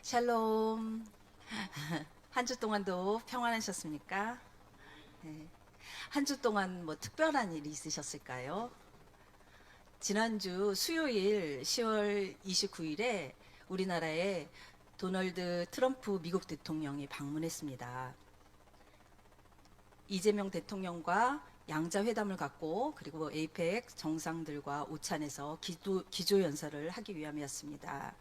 샬롬. 한 주 동안도 평안하셨습니까? 네. 한 주 동안 뭐 특별한 일이 있으셨을까요? 지난주 수요일 10월 29일에 우리나라에 도널드 트럼프 미국 대통령이 방문했습니다. 이재명 대통령과 양자회담을 갖고 그리고 에이펙 정상들과 오찬에서 기조연설을 하기 위함이었습니다.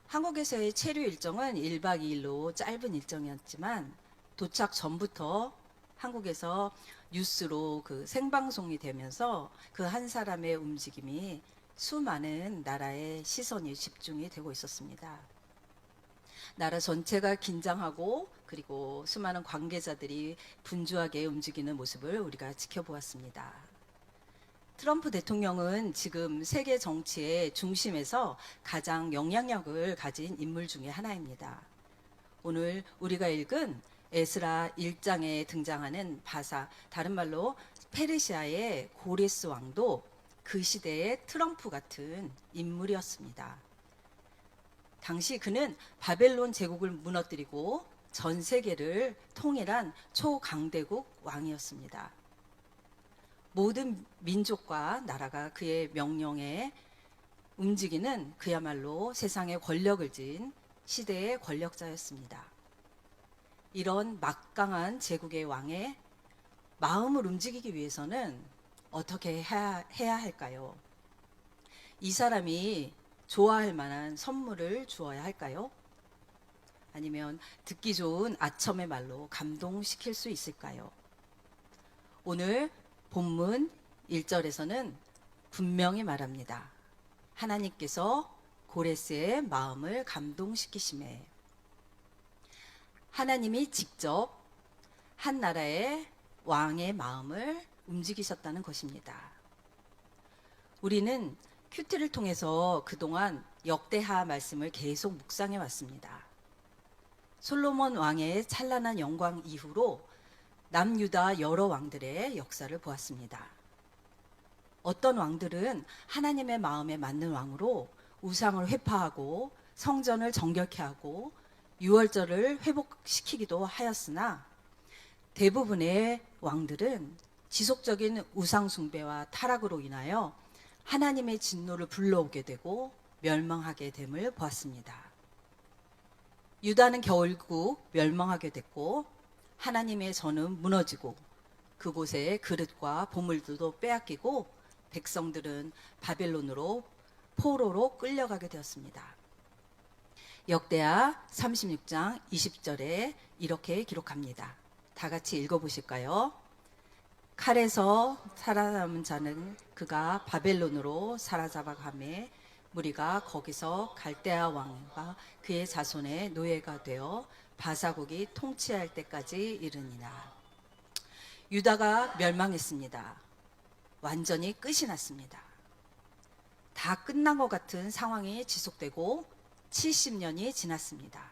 한국에서의 체류 일정은 1박 2일로 짧은 일정이었지만 도착 전부터 한국에서 뉴스로 생방송이 되면서 그 한 사람의 움직임이 수많은 나라의 시선이 집중이 되고 있었습니다. 나라 전체가 긴장하고 그리고 수많은 관계자들이 분주하게 움직이는 모습을 우리가 지켜보았습니다. 트럼프 대통령은 지금 세계 정치의 중심에서 가장 영향력을 가진 인물 중에 하나입니다. 오늘 우리가 읽은 에스라 1장에 등장하는 바사, 다른 말로 페르시아의 고레스 왕도 그 시대의 트럼프 같은 인물이었습니다. 당시 그는 바벨론 제국을 무너뜨리고 전 세계를 통일한 초강대국 왕이었습니다. 모든 민족과 나라가 그의 명령에 움직이는 그야말로 세상에 권력을 쥔 시대의 권력자였습니다. 이런 막강한 제국의 왕의 마음을 움직이기 위해서는 어떻게 해야 할까요? 이 사람이 좋아할 만한 선물을 주어야 할까요? 아니면 듣기 좋은 아첨의 말로 감동시킬 수 있을까요? 오늘 본문 1절에서는 분명히 말합니다. 하나님께서 고레스의 마음을 감동시키심에 하나님이 직접 한 나라의 왕의 마음을 움직이셨다는 것입니다. 우리는 큐티를 통해서 그동안 역대하 말씀을 계속 묵상해 왔습니다. 솔로몬 왕의 찬란한 영광 이후로 남유다 여러 왕들의 역사를 보았습니다. 어떤 왕들은 하나님의 마음에 맞는 왕으로 우상을 회파하고 성전을 정결케 하고 유월절을 회복시키기도 하였으나 대부분의 왕들은 지속적인 우상 숭배와 타락으로 인하여 하나님의 진노를 불러오게 되고 멸망하게 됨을 보았습니다. 유다는 결국 멸망하게 됐고 하나님의 전은 무너지고 그곳에 그릇과 보물들도 빼앗기고 백성들은 바벨론으로 포로로 끌려가게 되었습니다. 역대하 36장 20절에 이렇게 기록합니다. 다 같이 읽어보실까요? 칼에서 살아남은 자는 그가 바벨론으로 사로잡아가매 무리가 거기서 갈대아 왕과 그의 자손의 노예가 되어 바사국이 통치할 때까지 이르니라. 유다가 멸망했습니다. 완전히 끝이 났습니다. 다 끝난 것 같은 상황이 지속되고 70년이 지났습니다.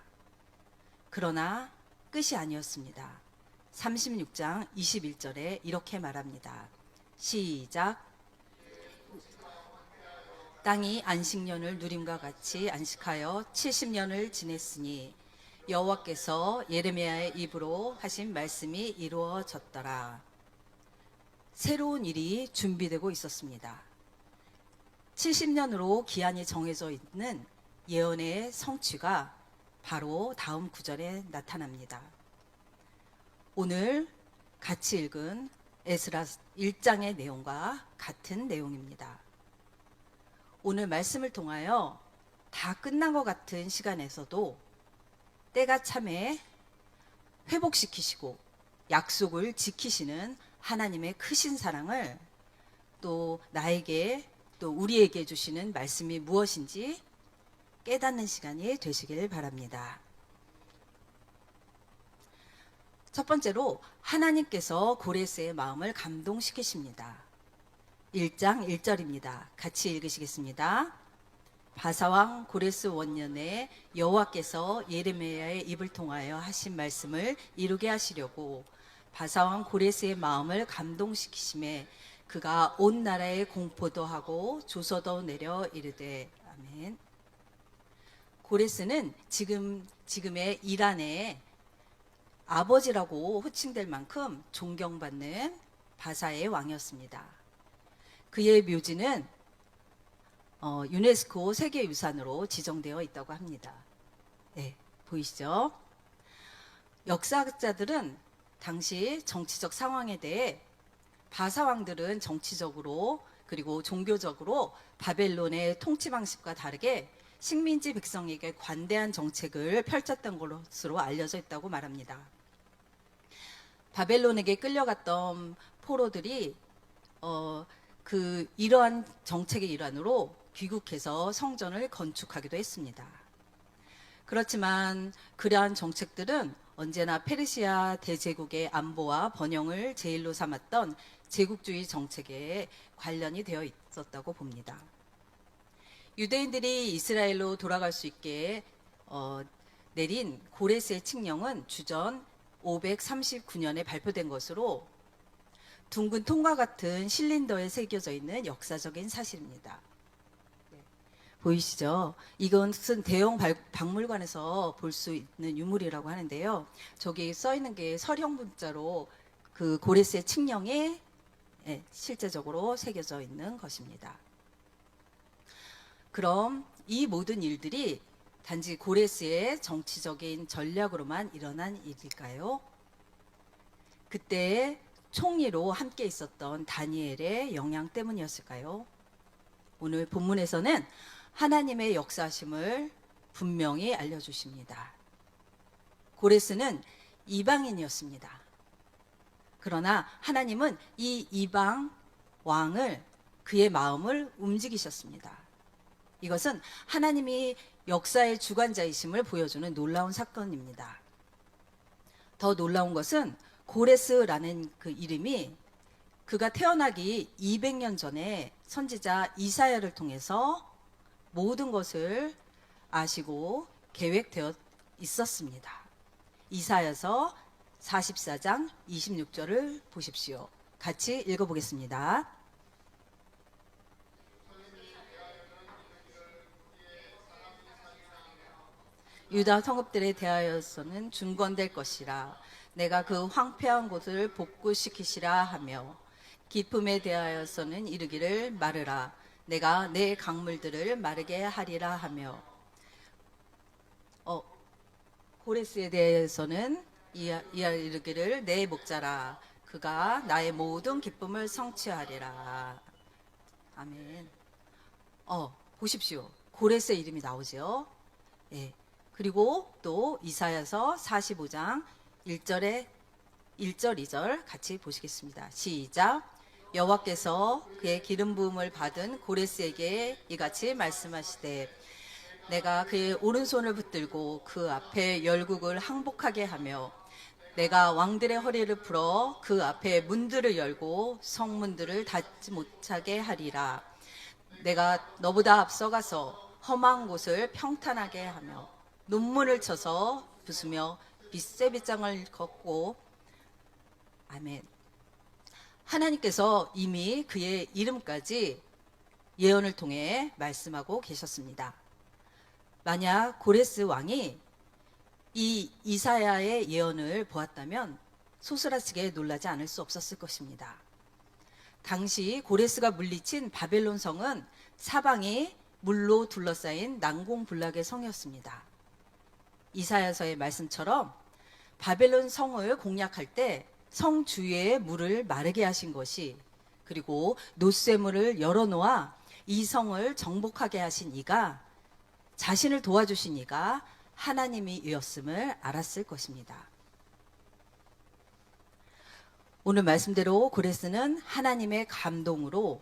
그러나 끝이 아니었습니다. 36장 21절에 이렇게 말합니다. 시작. 땅이 안식년을 누림과 같이 안식하여 70년을 지냈으니 여호와께서 예레미야의 입으로 하신 말씀이 이루어졌더라. 새로운 일이 준비되고 있었습니다. 70년으로 기한이 정해져 있는 예언의 성취가 바로 다음 구절에 나타납니다. 오늘 같이 읽은 에스라 1장의 내용과 같은 내용입니다. 오늘 말씀을 통하여 다 끝난 것 같은 시간에서도 때가 참에 회복시키시고 약속을 지키시는 하나님의 크신 사랑을 또 나에게 또 우리에게 주시는 말씀이 무엇인지 깨닫는 시간이 되시길 바랍니다. 첫 번째로 하나님께서 고레스의 마음을 감동시키십니다. 1장 1절입니다. 같이 읽으시겠습니다. 바사왕 고레스 원년에 여호와께서 예레미야의 입을 통하여 하신 말씀을 이루게 하시려고 바사왕 고레스의 마음을 감동시키심에 그가 온 나라에 공포도 하고 조서도 내려 이르되 아멘. 고레스는 지금의 이란의 아버지라고 호칭될 만큼 존경받는 바사의 왕이었습니다. 그의 묘지는 유네스코 세계유산으로 지정되어 있다고 합니다. 네, 보이시죠? 역사학자들은 당시 정치적 상황에 대해 바사 왕들은 정치적으로 그리고 종교적으로 바벨론의 통치 방식과 다르게 식민지 백성에게 관대한 정책을 펼쳤던 것으로 알려져 있다고 말합니다. 바벨론에게 끌려갔던 포로들이 이러한 정책의 일환으로 귀국해서 성전을 건축하기도 했습니다. 그렇지만 그러한 정책들은 언제나 페르시아 대제국의 안보와 번영을 제일로 삼았던 제국주의 정책에 관련이 되어 있었다고 봅니다. 유대인들이 이스라엘로 돌아갈 수 있게 내린 고레스의 칙령은 주전 539년에 발표된 것으로 둥근 통과 같은 실린더에 새겨져 있는 역사적인 사실입니다. 보이시죠? 이것은 대형 박물관에서 볼 수 있는 유물이라고 하는데요. 저기 써 있는 게 서령 문자로 그 고레스의 칙령에 실제적으로 새겨져 있는 것입니다. 그럼 이 모든 일들이 단지 고레스의 정치적인 전략으로만 일어난 일일까요? 그때 총리로 함께 있었던 다니엘의 영향 때문이었을까요? 오늘 본문에서는 하나님의 역사심을 분명히 알려주십니다. 고레스는 이방인이었습니다. 그러나 하나님은 이 이방 왕을 그의 마음을 움직이셨습니다. 이것은 하나님이 역사의 주관자이심을 보여주는 놀라운 사건입니다. 더 놀라운 것은 고레스라는 그 이름이 그가 태어나기 200년 전에 선지자 이사야를 통해서 모든 것을 아시고 계획되어 있었습니다. 이사야서 44장 26절을 보십시오. 같이 읽어보겠습니다. 유다 성읍들에 대하여서는 중건될 것이라. 내가 그 황폐한 곳을 복구시키시라 하며 기품에 대하여서는 이르기를 마르라. 내가 내 강물들을 마르게 하리라 하며 고레스에 대해서는 이르기를 내 목자라. 그가 나의 모든 기쁨을 성취하리라. 아멘. 보십시오. 고레스의 이름이 나오죠. 예. 그리고 또 이사야서 45장 1절, 2절 같이 보시겠습니다. 시작. 여호와께서 그의 기름 부음을 받은 고레스에게 이같이 말씀하시되 내가 그의 오른손을 붙들고 그 앞에 열국을 항복하게 하며 내가 왕들의 허리를 풀어 그 앞에 문들을 열고 성문들을 닫지 못하게 하리라. 내가 너보다 앞서가서 험한 곳을 평탄하게 하며 논문을 쳐서 부수며 빗새빗장을 걷고 아멘. 하나님께서 이미 그의 이름까지 예언을 통해 말씀하고 계셨습니다. 만약 고레스 왕이 이 이사야의 예언을 보았다면 소스라치게 놀라지 않을 수 없었을 것입니다. 당시 고레스가 물리친 바벨론 성은 사방이 물로 둘러싸인 난공불락의 성이었습니다. 이사야서의 말씀처럼 바벨론 성을 공략할 때 성 주위의 물을 마르게 하신 것이 그리고 노쇠물을 열어놓아 이 성을 정복하게 하신 이가 자신을 도와주신 이가 하나님이었음을 알았을 것입니다. 오늘 말씀대로 고레스는 하나님의 감동으로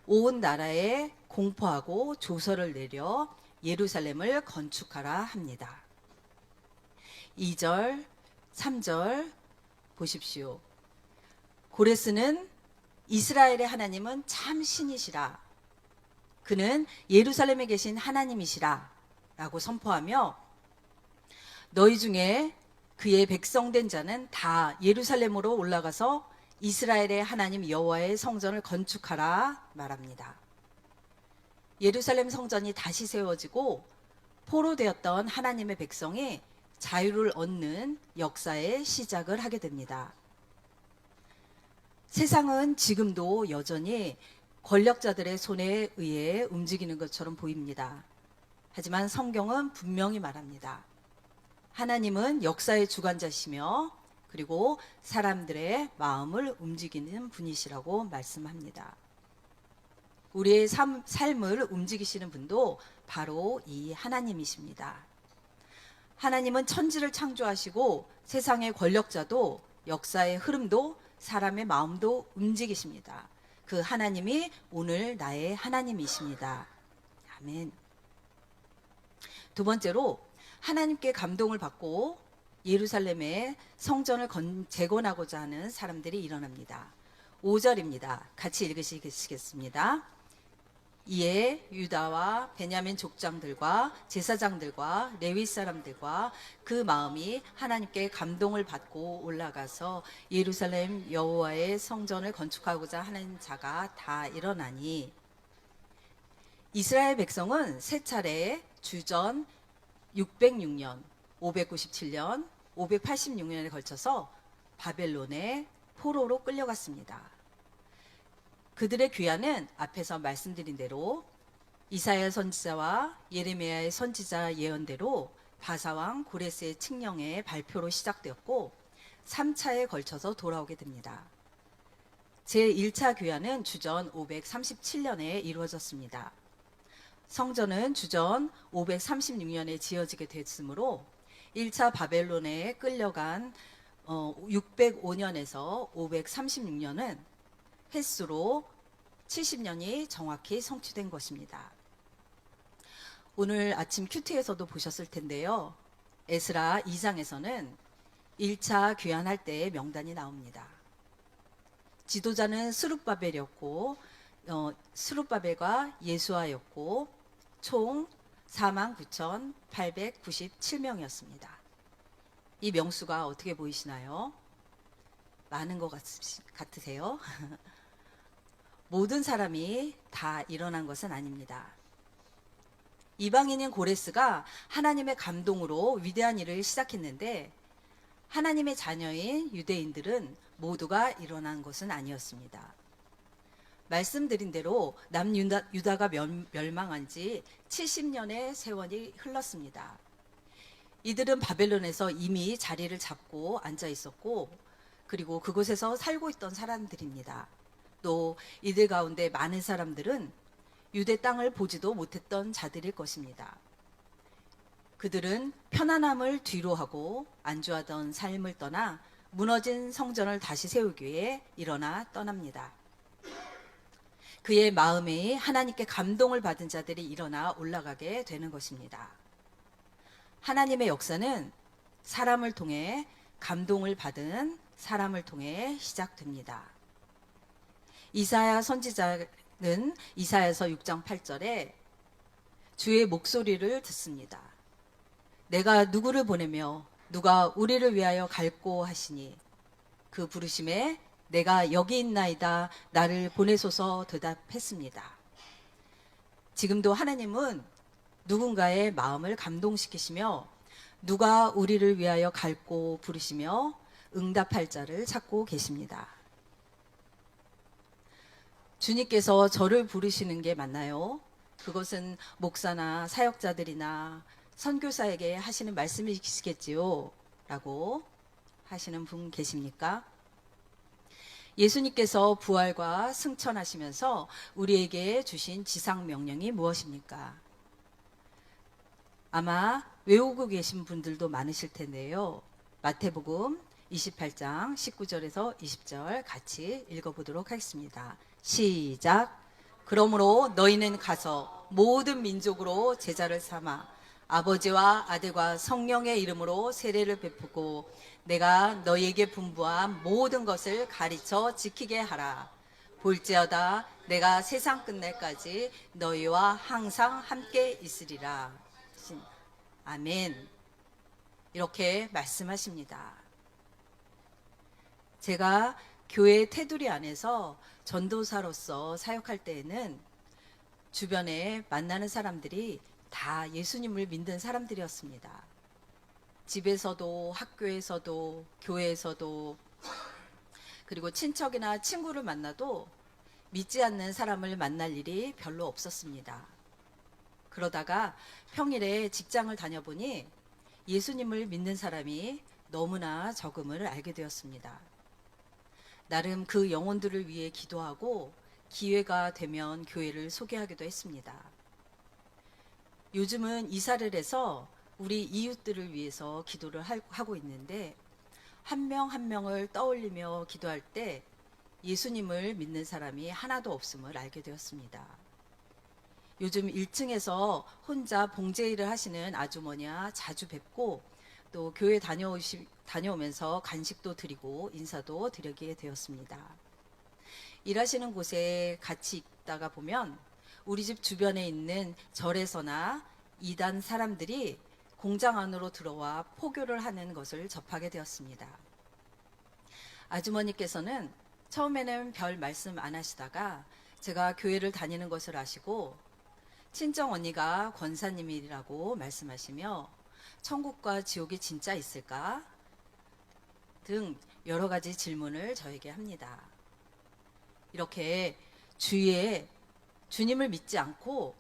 온 나라에 공포하고 조서를 내려 예루살렘을 건축하라 합니다. 2절, 3절 보십시오. 고레스는 이스라엘의 하나님은 참 신이시라. 그는 예루살렘에 계신 하나님이시라 라고 선포하며 너희 중에 그의 백성된 자는 다 예루살렘으로 올라가서 이스라엘의 하나님 여호와의 성전을 건축하라 말합니다. 예루살렘 성전이 다시 세워지고 포로되었던 하나님의 백성이 자유를 얻는 역사의 시작을 하게 됩니다. 세상은 지금도 여전히 권력자들의 손에 의해 움직이는 것처럼 보입니다. 하지만 성경은 분명히 말합니다. 하나님은 역사의 주관자시며 그리고 사람들의 마음을 움직이는 분이시라고 말씀합니다. 우리의 삶을 움직이시는 분도 바로 이 하나님이십니다. 하나님은 천지를 창조하시고 세상의 권력자도 역사의 흐름도 사람의 마음도 움직이십니다. 그 하나님이 오늘 나의 하나님이십니다. 아멘. 두 번째로 하나님께 감동을 받고 예루살렘의 성전을 재건하고자 하는 사람들이 일어납니다. 5절입니다. 같이 읽으시겠습니다. 이에 유다와 베냐민 족장들과 제사장들과 레위 사람들과 그 마음이 하나님께 감동을 받고 올라가서 예루살렘 여호와의 성전을 건축하고자 하는 자가 다 일어나니, 이스라엘 백성은 세 차례 주전 606년, 597년, 586년에 걸쳐서 바벨론의 포로로 끌려갔습니다. 그들의 귀환은 앞에서 말씀드린 대로 이사야 선지자와 예레미야의 선지자 예언대로 바사왕 고레스의 칙령의 발표로 시작되었고 3차에 걸쳐서 돌아오게 됩니다. 제1차 귀환은 주전 537년에 이루어졌습니다. 성전은 주전 536년에 지어지게 됐으므로 1차 바벨론에 끌려간 605년에서 536년은 횟수로 70년이 정확히 성취된 것입니다. 오늘 아침 큐티에서도 보셨을 텐데요. 에스라 2장에서는 1차 귀환할 때의 명단이 나옵니다. 지도자는 스룹바벨이었고 스룹바벨과 예수아였고 총 49,897명이었습니다. 이 명수가 어떻게 보이시나요? 많은 것 같으세요? 모든 사람이 다 일어난 것은 아닙니다. 이방인인 고레스가 하나님의 감동으로 위대한 일을 시작했는데 하나님의 자녀인 유대인들은 모두가 일어난 것은 아니었습니다. 말씀드린 대로 남유다가 멸망한 지 70년의 세월이 흘렀습니다. 이들은 바벨론에서 이미 자리를 잡고 앉아 있었고 그리고 그곳에서 살고 있던 사람들입니다. 또 이들 가운데 많은 사람들은 유대 땅을 보지도 못했던 자들일 것입니다. 그들은 편안함을 뒤로하고 안주하던 삶을 떠나 무너진 성전을 다시 세우기 위해 일어나 떠납니다. 그의 마음에 하나님께 감동을 받은 자들이 일어나 올라가게 되는 것입니다. 하나님의 역사는 사람을 통해 감동을 받은 사람을 통해 시작됩니다. 이사야 선지자는 이사야서 6장 8절에 주의 목소리를 듣습니다. 내가 누구를 보내며 누가 우리를 위하여 갈꼬 하시니 그 부르심에 내가 여기 있나이다 나를 보내소서 대답했습니다. 지금도 하나님은 누군가의 마음을 감동시키시며 누가 우리를 위하여 갈꼬 부르시며 응답할 자를 찾고 계십니다. 주님께서 저를 부르시는 게 맞나요? 그것은 목사나 사역자들이나 선교사에게 하시는 말씀이시겠지요? 라고 하시는 분 계십니까? 예수님께서 부활과 승천하시면서 우리에게 주신 지상 명령이 무엇입니까? 아마 외우고 계신 분들도 많으실 텐데요. 마태복음 28장 19절에서 20절 같이 읽어보도록 하겠습니다. 시작. 그러므로 너희는 가서 모든 민족으로 제자를 삼아 아버지와 아들과 성령의 이름으로 세례를 베푸고 내가 너희에게 분부한 모든 것을 가르쳐 지키게 하라. 볼지어다 내가 세상 끝날까지 너희와 항상 함께 있으리라. 아멘. 이렇게 말씀하십니다. 제가 교회 테두리 안에서 전도사로서 사역할 때에는 주변에 만나는 사람들이 다 예수님을 믿는 사람들이었습니다. 집에서도 학교에서도 교회에서도 그리고 친척이나 친구를 만나도 믿지 않는 사람을 만날 일이 별로 없었습니다. 그러다가 평일에 직장을 다녀보니 예수님을 믿는 사람이 너무나 적음을 알게 되었습니다. 나름 그 영혼들을 위해 기도하고 기회가 되면 교회를 소개하기도 했습니다. 요즘은 이사를 해서 우리 이웃들을 위해서 기도를 하고 있는데 한 명 한 명을 떠올리며 기도할 때 예수님을 믿는 사람이 하나도 없음을 알게 되었습니다. 요즘 1층에서 혼자 봉제 일을 하시는 아주머니와 자주 뵙고 또 교회 다녀오면서 간식도 드리고 인사도 드리게 되었습니다. 일하시는 곳에 같이 있다가 보면 우리 집 주변에 있는 절에서나 이단 사람들이 공장 안으로 들어와 포교를 하는 것을 접하게 되었습니다. 아주머니께서는 처음에는 별 말씀 안 하시다가 제가 교회를 다니는 것을 아시고 친정 언니가 권사님이라고 말씀하시며 천국과 지옥이 진짜 있을까? 등 여러 가지 질문을 저에게 합니다. 이렇게 주위에 주님을 믿지 않고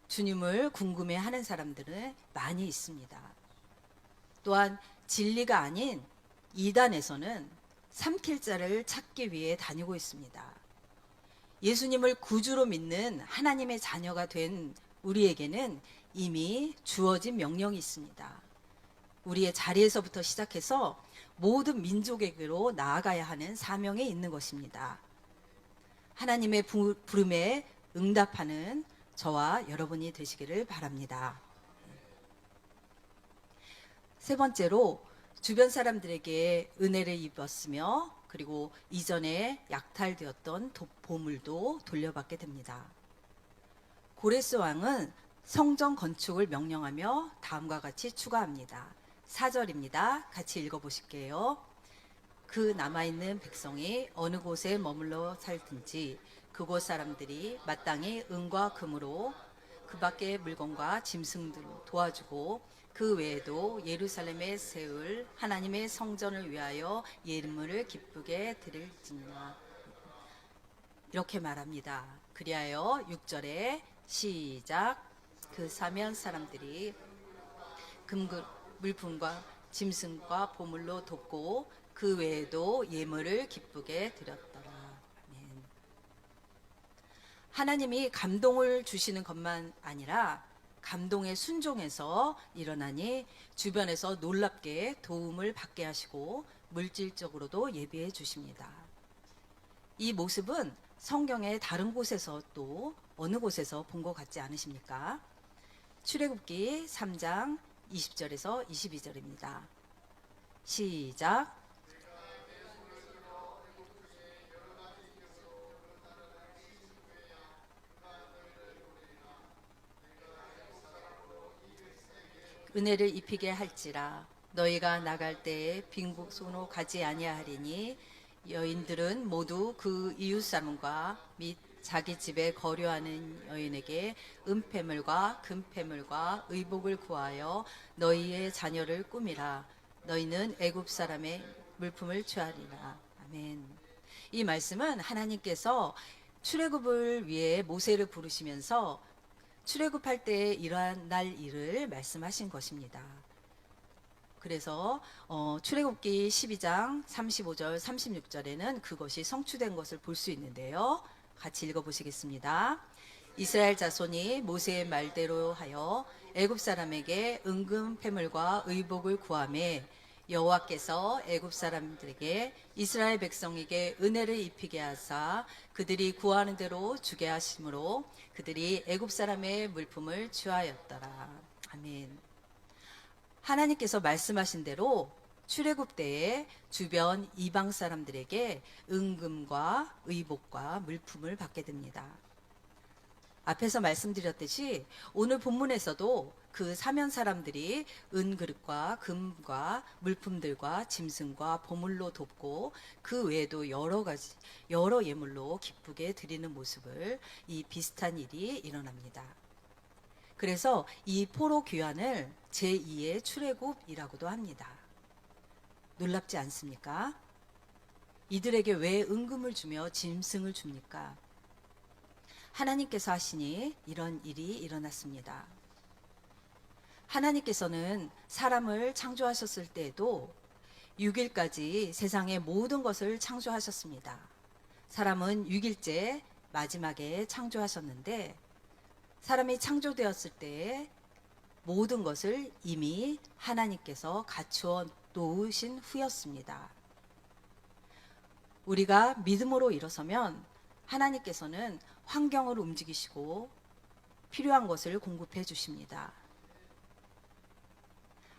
주님을 궁금해하는 사람들은 많이 있습니다. 또한 진리가 아닌 이단에서는 삼킬 자를 찾기 위해 다니고 있습니다. 예수님을 구주로 믿는 하나님의 자녀가 된 우리에게는 이미 주어진 명령이 있습니다. 우리의 자리에서부터 시작해서 모든 민족에게로 나아가야 하는 사명에 있는 것입니다. 하나님의 부름에 응답하는 저와 여러분이 되시기를 바랍니다. 세 번째로 주변 사람들에게 은혜를 입었으며 그리고 이전에 약탈되었던 보물도 돌려받게 됩니다. 고레스 왕은 성전 건축을 명령하며 다음과 같이 추가합니다. 4절입니다. 같이 읽어보실게요. 그 남아있는 백성이 어느 곳에 머물러 살든지 그곳 사람들이 마땅히 은과 금으로 그 밖의 물건과 짐승들로 도와주고 그 외에도 예루살렘에 세울 하나님의 성전을 위하여 예물을 기쁘게 드릴지니라. 이렇게 말합니다. 그리하여 6절에 시작. 그 사면 사람들이 물품과 짐승과 보물로 돕고 그 외에도 예물을 기쁘게 드렸더라. 아멘. 하나님이 감동을 주시는 것만 아니라 감동에 순종해서 일어나니 주변에서 놀랍게 도움을 받게 하시고 물질적으로도 예비해 주십니다. 이 모습은 성경의 다른 곳에서 또 어느 곳에서 본 것 같지 않으십니까? 출애굽기 3장 20절에서 22절입니다. 시작. 은혜를 입히게 할지라 너희가 나갈 때에 빈손으로 가지 아니하리니 여인들은 모두 그 이웃 사람과 및 자기 집에 거류하는 여인에게 은폐물과 금폐물과 의복을 구하여 너희의 자녀를 꾸미라. 너희는 애굽 사람의 물품을 취하리라. 아멘. 이 말씀은 하나님께서 출애굽을 위해 모세를 부르시면서 출애굽할 때에 이러한 날 일을 말씀하신 것입니다. 그래서 출애굽기 12장 35절 36절에는 그것이 성취된 것을 볼 수 있는데요. 같이 읽어보시겠습니다. 이스라엘 자손이 모세의 말대로 하여 애굽 사람에게 은금 패물과 의복을 구하매 여호와께서 애굽 사람들에게 이스라엘 백성에게 은혜를 입히게 하사 그들이 구하는 대로 주게 하심으로 그들이 애굽 사람의 물품을 취하였더라. 아멘. 하나님께서 말씀하신 대로 출애굽 때에 주변 이방 사람들에게 은금과 의복과 물품을 받게 됩니다. 앞에서 말씀드렸듯이 오늘 본문에서도 그 사면 사람들이 은그릇과 금과 물품들과 짐승과 보물로 돕고 그 외에도 여러 예물로 기쁘게 드리는 모습을 이 비슷한 일이 일어납니다. 그래서 이 포로 귀환을 제2의 출애굽이라고도 합니다. 놀랍지 않습니까? 이들에게 왜 은금을 주며 짐승을 줍니까? 하나님께서 하시니 이런 일이 일어났습니다. 하나님께서는 사람을 창조하셨을 때에도 6일까지 세상의 모든 것을 창조하셨습니다. 사람은 6일째 마지막에 창조하셨는데 사람이 창조되었을 때 모든 것을 이미 하나님께서 갖추어 놓으신 후였습니다. 우리가 믿음으로 일어서면 하나님께서는 환경을 움직이시고 필요한 것을 공급해 주십니다.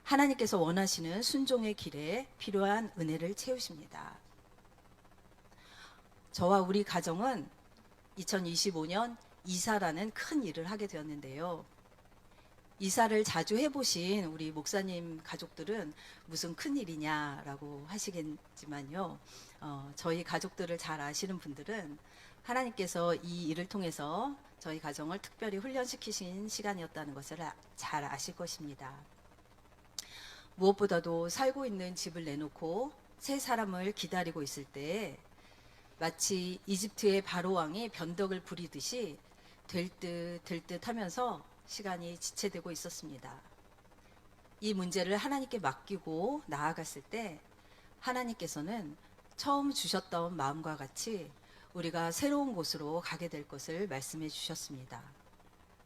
하나님께서 원하시는 순종의 길에 필요한 은혜를 채우십니다. 저와 우리 가정은 2025년 이사라는 큰 일을 하게 되었는데요. 이사를 자주 해보신 우리 목사님 가족들은 무슨 큰 일이냐라고 하시겠지만요. 저희 가족들을 잘 아시는 분들은 하나님께서 이 일을 통해서 저희 가정을 특별히 훈련시키신 시간이었다는 것을 잘 아실 것입니다. 무엇보다도 살고 있는 집을 내놓고 새 사람을 기다리고 있을 때 마치 이집트의 바로 왕이 변덕을 부리듯이 될 듯 하면서 시간이 지체되고 있었습니다. 이 문제를 하나님께 맡기고 나아갔을 때 하나님께서는 처음 주셨던 마음과 같이 우리가 새로운 곳으로 가게 될 것을 말씀해 주셨습니다.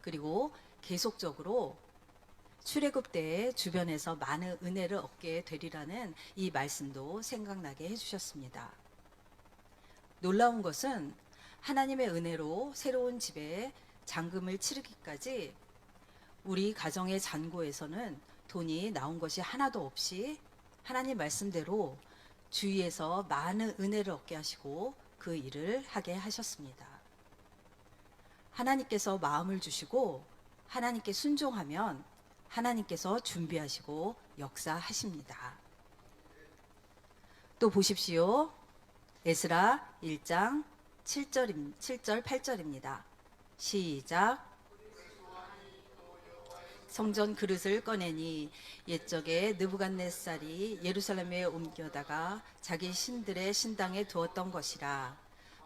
그리고 계속적으로 출애굽 때에 주변에서 많은 은혜를 얻게 되리라는 이 말씀도 생각나게 해주셨습니다. 놀라운 것은 하나님의 은혜로 새로운 집에 잔금을 치르기까지 우리 가정의 잔고에서는 돈이 나온 것이 하나도 없이 하나님 말씀대로 주위에서 많은 은혜를 얻게 하시고 그 일을 하게 하셨습니다. 하나님께서 마음을 주시고 하나님께 순종하면 하나님께서 준비하시고 역사하십니다. 또 보십시오. 에스라 1장 7절 8절입니다. 시작. 성전 그릇을 꺼내니 옛적에 느부갓네살이 예루살렘에 옮겨다가 자기 신들의 신당에 두었던 것이라.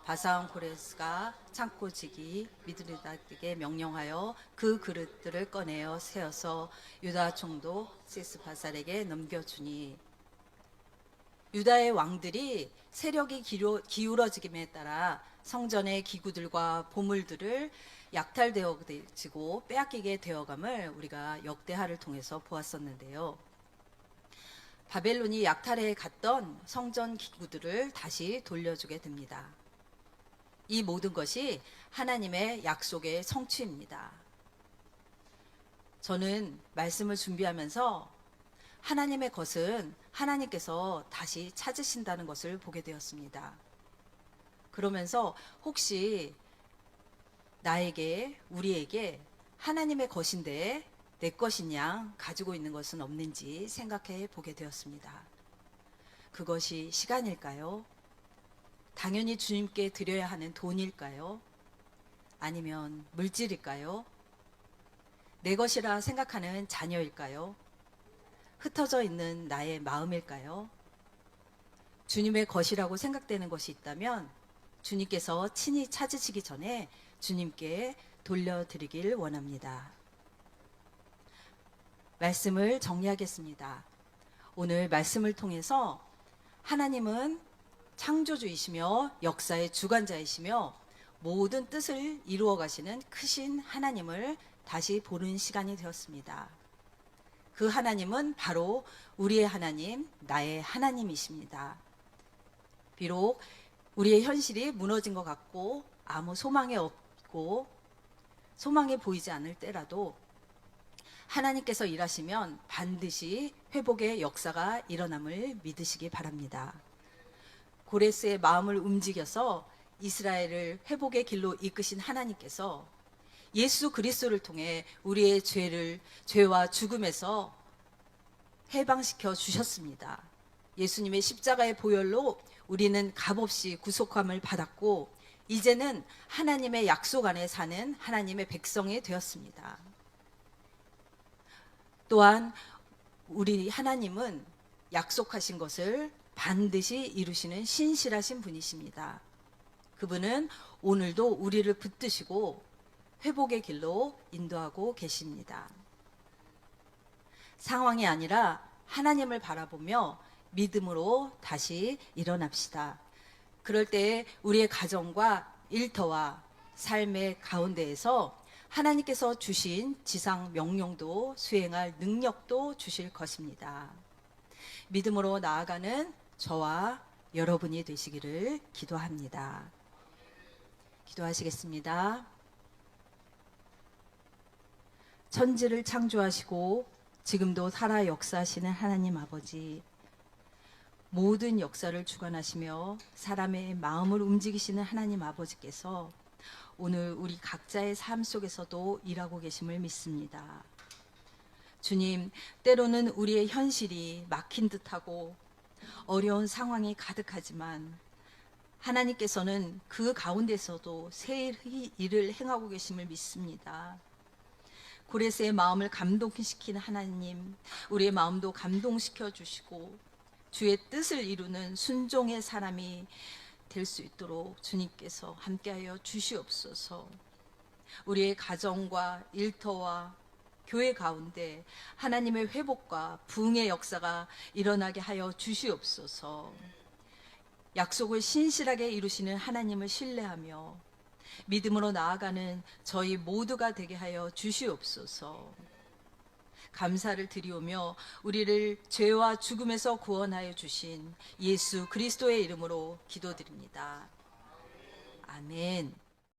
바사왕 고레스가 창고지기 미드리닷에게 명령하여 그 그릇들을 꺼내어 세어서 유다 총독 세스바살에게 넘겨주니. 유다의 왕들이 세력이 기울어짐에 따라 성전의 기구들과 보물들을 약탈되어지고 빼앗기게 되어감을 우리가 역대하를 통해서 보았었는데요. 바벨론이 약탈해 갔던 성전 기구들을 다시 돌려주게 됩니다. 이 모든 것이 하나님의 약속의 성취입니다. 저는 말씀을 준비하면서 하나님의 것은 하나님께서 다시 찾으신다는 것을 보게 되었습니다. 그러면서 혹시 나에게, 우리에게 하나님의 것인데 내 것이냐 가지고 있는 것은 없는지 생각해 보게 되었습니다. 그것이 시간일까요? 당연히 주님께 드려야 하는 돈일까요? 아니면 물질일까요? 내 것이라 생각하는 자녀일까요? 흩어져 있는 나의 마음일까요? 주님의 것이라고 생각되는 것이 있다면 주님께서 친히 찾으시기 전에 주님께 돌려드리길 원합니다. 말씀을 정리하겠습니다. 오늘 말씀을 통해서 하나님은 창조주이시며 역사의 주관자이시며 모든 뜻을 이루어 가시는 크신 하나님을 다시 보는 시간이 되었습니다. 그 하나님은 바로 우리의 하나님, 나의 하나님이십니다. 비록 우리의 현실이 무너진 것 같고 아무 소망이 없고 소망이 보이지 않을 때라도 하나님께서 일하시면 반드시 회복의 역사가 일어남을 믿으시기 바랍니다. 고레스의 마음을 움직여서 이스라엘을 회복의 길로 이끄신 하나님께서 예수 그리스도를 통해 우리의 죄와 죽음에서 해방시켜 주셨습니다. 예수님의 십자가의 보혈로 우리는 값없이 구속함을 받았고 이제는 하나님의 약속 안에 사는 하나님의 백성이 되었습니다. 또한 우리 하나님은 약속하신 것을 반드시 이루시는 신실하신 분이십니다. 그분은 오늘도 우리를 붙드시고 회복의 길로 인도하고 계십니다. 상황이 아니라 하나님을 바라보며 믿음으로 다시 일어납시다. 그럴 때 우리의 가정과 일터와 삶의 가운데에서 하나님께서 주신 지상 명령도 수행할 능력도 주실 것입니다. 믿음으로 나아가는 저와 여러분이 되시기를 기도합니다. 기도하시겠습니다. 천지를 창조하시고 지금도 살아 역사하시는 하나님 아버지, 모든 역사를 주관하시며 사람의 마음을 움직이시는 하나님 아버지께서 오늘 우리 각자의 삶 속에서도 일하고 계심을 믿습니다. 주님, 때로는 우리의 현실이 막힌 듯하고 어려운 상황이 가득하지만 하나님께서는 그 가운데서도 새 일을 행하고 계심을 믿습니다. 고레스의 마음을 감동시키는 하나님, 우리의 마음도 감동시켜 주시고 주의 뜻을 이루는 순종의 사람이 될 수 있도록 주님께서 함께하여 주시옵소서. 우리의 가정과 일터와 교회 가운데 하나님의 회복과 부흥의 역사가 일어나게 하여 주시옵소서. 약속을 신실하게 이루시는 하나님을 신뢰하며 믿음으로 나아가는 저희 모두가 되게 하여 주시옵소서. 감사를 드리오며 우리를 죄와 죽음에서 구원하여 주신 예수 그리스도의 이름으로 기도드립니다. 아멘.